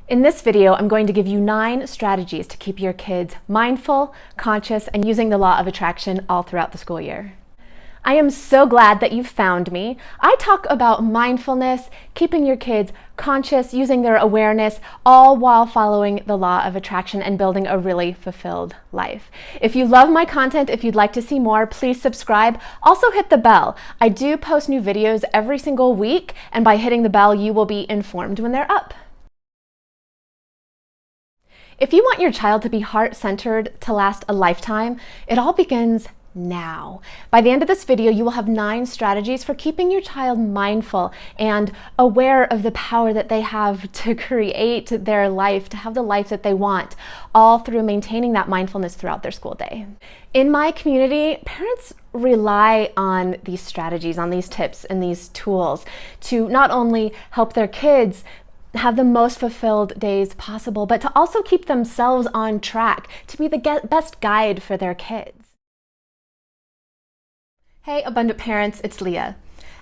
In this video, I'm going to give you 9 strategies to keep your kids mindful, conscious, and using the law of attraction all throughout the school year. I am so glad that you found me. I talk about mindfulness, keeping your kids conscious, using their awareness, all while following the law of attraction and building a really fulfilled life. If you love my content, if you'd like to see more, please subscribe. Also hit the bell. I do post new videos every single week, and by hitting the bell, you will be informed when they're up. If you want your child to be heart-centered to last a lifetime, it all begins now. By the end of this video, you will have 9 strategies for keeping your child mindful and aware of the power that they have to create their life, to have the life that they want, all through maintaining that mindfulness throughout their school day. In my community, parents rely on these strategies, on these tips and these tools to not only help their kids have the most fulfilled days possible, but to also keep themselves on track, to be the best guide for their kids. Hey, abundant parents, it's Leah.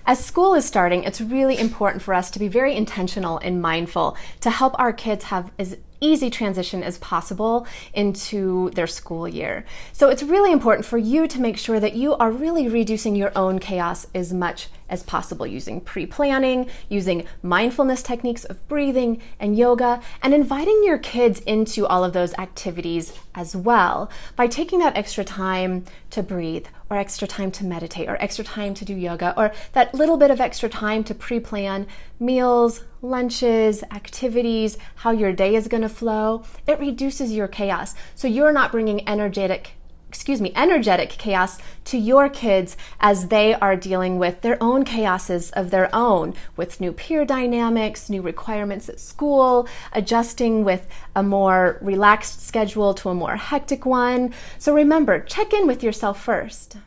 As school is starting, it's really important for us to be very intentional and mindful to help our kids have as easy transition as possible into their school year. So it's really important for you to make sure that you are really reducing your own chaos as much as possible, using pre-planning, using mindfulness techniques of breathing and yoga, and inviting your kids into all of those activities as well by taking that extra time to breathe, or extra time to meditate, or extra time to do yoga, or that little bit of extra time to pre-plan meals, lunches, activities, how your day is going to flow. It reduces your chaos. So you're not bringing energetic chaos to your kids as they are dealing with their own chaoses of their own, with new peer dynamics, new requirements at school, adjusting with a more relaxed schedule to a more hectic one. So remember, check in with yourself first.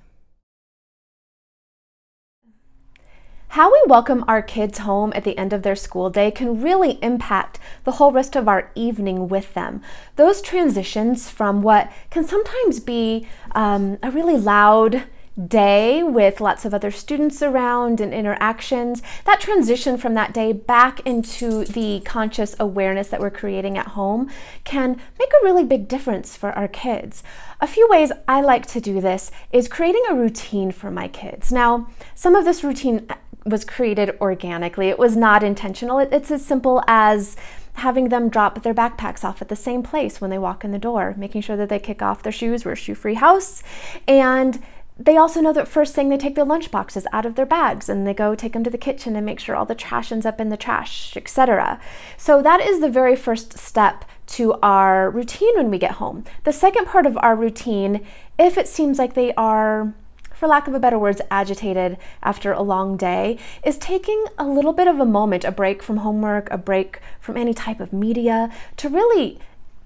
How we welcome our kids home at the end of their school day can really impact the whole rest of our evening with them. Those transitions from what can sometimes be a really loud day with lots of other students around and interactions, that transition from that day back into the conscious awareness that we're creating at home can make a really big difference for our kids. A few ways I like to do this is creating a routine for my kids. Now, some of this routine was created organically. It was not intentional. It's as simple as having them drop their backpacks off at the same place when they walk in the door, making sure that they kick off their shoes. We're a shoe-free house. And they also know that first thing they take their lunch boxes out of their bags and they go take them to the kitchen and make sure all the trash ends up in the trash, etc. So that is the very first step to our routine when we get home. The second part of our routine, if it seems like they are, for lack of a better words, agitated after a long day, is taking a little bit of a moment, a break from homework, a break from any type of media, to really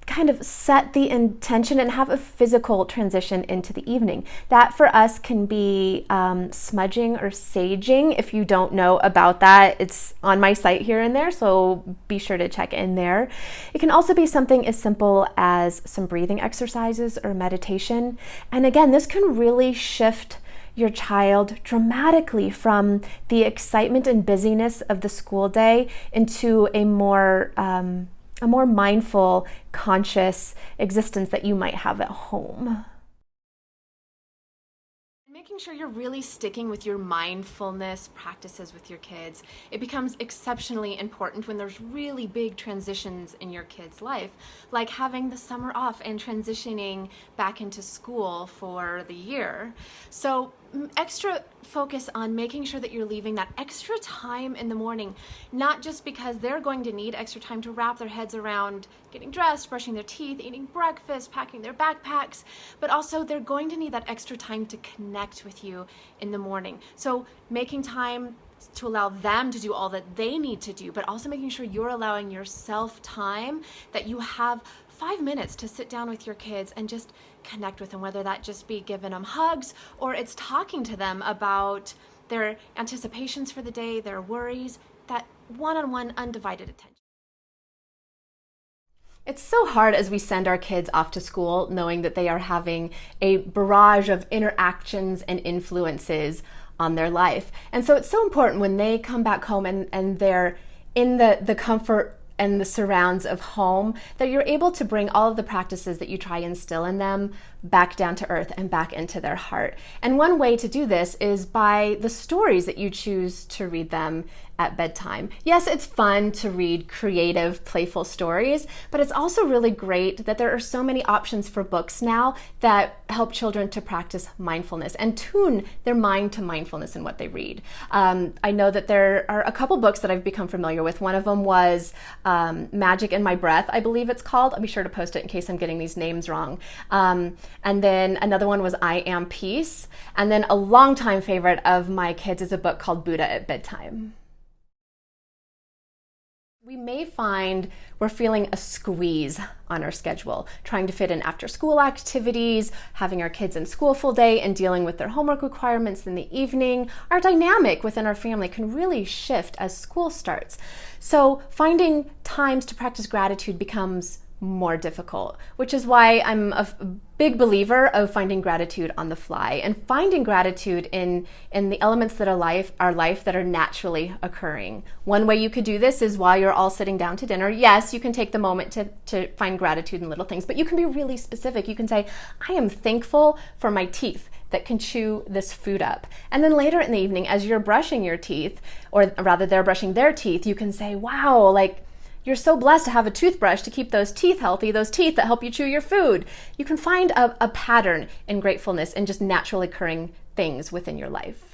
kind of set the intention and have a physical transition into the evening. That for us can be smudging or saging. If you don't know about that, it's on my site here and there, so be sure to check in there. It can also be something as simple as some breathing exercises or meditation. And again, this can really shift your child dramatically from the excitement and busyness of the school day into a more mindful, conscious existence that you might have at home. Making sure you're really sticking with your mindfulness practices with your kids. It becomes exceptionally important when there's really big transitions in your kid's life, like having the summer off and transitioning back into school for the year. So extra focus on making sure that you're leaving that extra time in the morning, not just because they're going to need extra time to wrap their heads around getting dressed, brushing their teeth, eating breakfast, packing their backpacks, but also they're going to need that extra time to connect with you in the morning. So making time to allow them to do all that they need to do, but also making sure you're allowing yourself time, that you have 5 minutes to sit down with your kids and just connect with them, whether that just be giving them hugs or it's talking to them about their anticipations for the day, their worries, that one-on-one undivided attention. It's so hard as we send our kids off to school knowing that they are having a barrage of interactions and influences on their life. And so it's so important when they come back home and they're in the comfort and the surrounds of home, that you're able to bring all of the practices that you try and instill in them back down to earth and back into their heart. And one way to do this is by the stories that you choose to read them at bedtime. Yes, it's fun to read creative, playful stories, but it's also really great that there are so many options for books now that help children to practice mindfulness and tune their mind to mindfulness in what they read. I know that there are a couple books that I've become familiar with. One of them was Magic in My Breath, I believe it's called. I'll be sure to post it in case I'm getting these names wrong. And then another one was I Am Peace. And then a longtime favorite of my kids is a book called Buddha at Bedtime. We may find we're feeling a squeeze on our schedule, trying to fit in after school activities, having our kids in school full day and dealing with their homework requirements in the evening. Our dynamic within our family can really shift as school starts. So finding times to practice gratitude becomes more difficult, which is why I'm a big believer of finding gratitude on the fly and finding gratitude in the elements that are our life that are naturally occurring. One way you could do this is while you're all sitting down to dinner. Yes, you can take the moment to find gratitude in little things, but you can be really specific. You can say, I am thankful for my teeth that can chew this food up. And then later in the evening, as you're brushing your teeth, or rather they're brushing their teeth, you can say, wow, like, you're so blessed to have a toothbrush to keep those teeth healthy, those teeth that help you chew your food. You can find a pattern in gratefulness and just naturally occurring things within your life.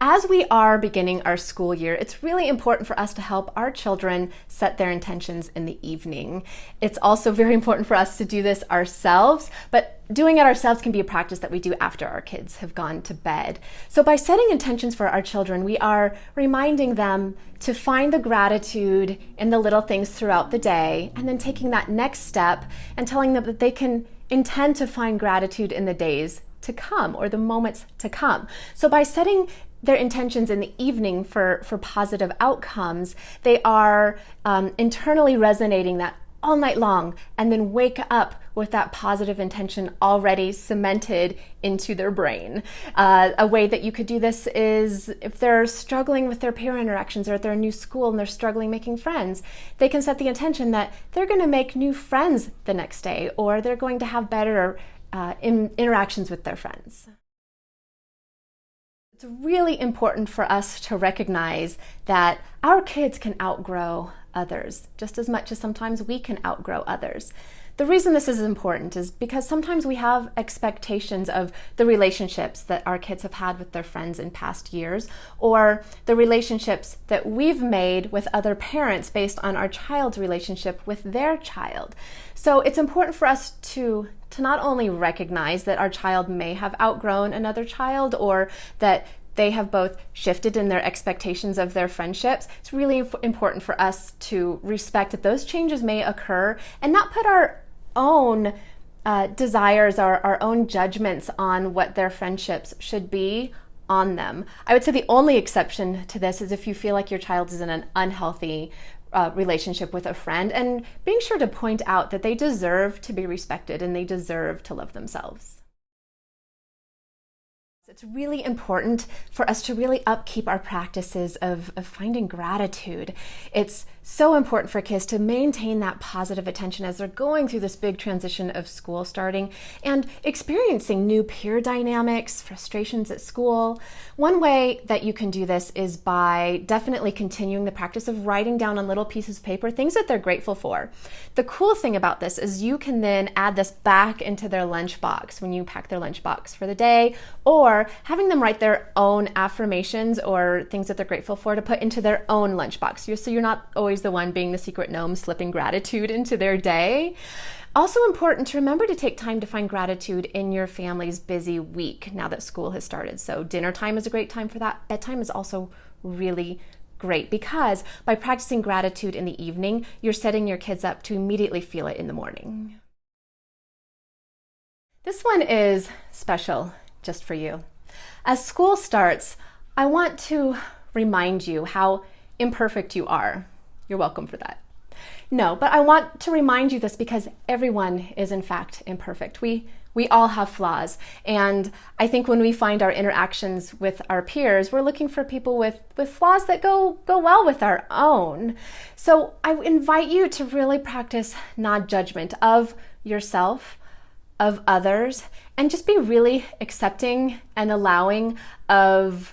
As we are beginning our school year, it's really important for us to help our children set their intentions in the evening. It's also very important for us to do this ourselves, but doing it ourselves can be a practice that we do after our kids have gone to bed. So by setting intentions for our children, we are reminding them to find the gratitude in the little things throughout the day, and then taking that next step and telling them that they can intend to find gratitude in the days to come or the moments to come. So by setting their intentions in the evening for positive outcomes, they are internally resonating that all night long, and then wake up with that positive intention already cemented into their brain. A way that you could do this is if they're struggling with their peer interactions or at their new school and they're struggling making friends, they can set the intention that they're going to make new friends the next day, or they're going to have better interactions with their friends. It's really important for us to recognize that our kids can outgrow others just as much as sometimes we can outgrow others. The reason this is important is because sometimes we have expectations of the relationships that our kids have had with their friends in past years, or the relationships that we've made with other parents based on our child's relationship with their child. So it's important for us to not only recognize that our child may have outgrown another child, or that they have both shifted in their expectations of their friendships. It's really important for us to respect that those changes may occur and not put our own desires, our own judgments on what their friendships should be on them. I would say the only exception to this is if you feel like your child is in an unhealthy relationship with a friend, and being sure to point out that they deserve to be respected and they deserve to love themselves. It's really important for us to really upkeep our practices of finding gratitude. It's so important for kids to maintain that positive attention as they're going through this big transition of school starting and experiencing new peer dynamics, frustrations at school. One way that you can do this is by definitely continuing the practice of writing down on little pieces of paper things that they're grateful for. The cool thing about this is you can then add this back into their lunchbox when you pack their lunchbox for the day, or having them write their own affirmations or things that they're grateful for to put into their own lunchbox. So you're not always the one being the secret gnome slipping gratitude into their day. Also important to remember to take time to find gratitude in your family's busy week now that school has started. So dinner time is a great time for that. Bedtime is also really great because by practicing gratitude in the evening, you're setting your kids up to immediately feel it in the morning. This one is special just for you. As school starts, I want to remind you how imperfect you are. You're welcome for that. No, but I want to remind you this because everyone is in fact imperfect. We We all have flaws. And I think when we find our interactions with our peers, we're looking for people with flaws that go well with our own. So I invite you to really practice non-judgment of yourself, of others, and just be really accepting and allowing of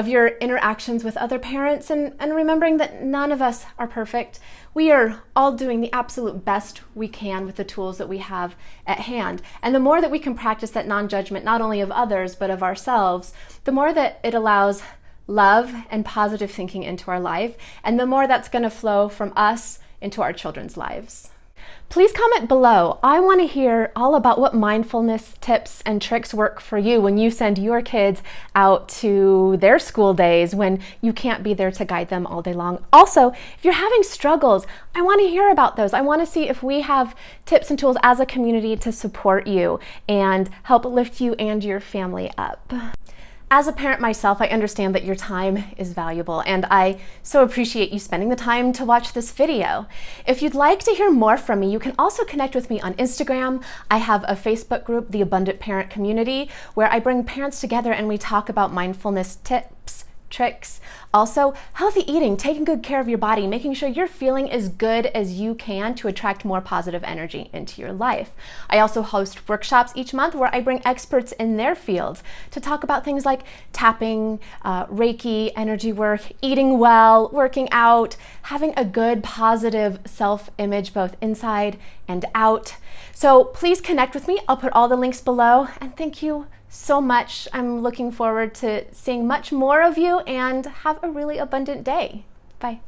your interactions with other parents, and remembering that none of us are perfect. We are all doing the absolute best we can with the tools that we have at hand. And the more that we can practice that non-judgment, not only of others, but of ourselves, the more that it allows love and positive thinking into our life, and the more that's going to flow from us into our children's lives. Please comment below. I want to hear all about what mindfulness tips and tricks work for you when you send your kids out to their school days when you can't be there to guide them all day long. Also, if you're having struggles, I want to hear about those. I want to see if we have tips and tools as a community to support you and help lift you and your family up. As a parent myself, I understand that your time is valuable, and I so appreciate you spending the time to watch this video. If you'd like to hear more from me, you can also connect with me on Instagram. I have a Facebook group, the Abundant Parent Community, where I bring parents together and we talk about mindfulness tips, tricks, also healthy eating, taking good care of your body, making sure you're feeling as good as you can to attract more positive energy into your life. I also host workshops each month where I bring experts in their fields to talk about things like tapping, Reiki, energy work, eating well, working out, having a good positive self-image both inside and out. So please connect with me. I'll put all the links below, and thank you so much. I'm looking forward to seeing much more of you, and have a really abundant day. Bye.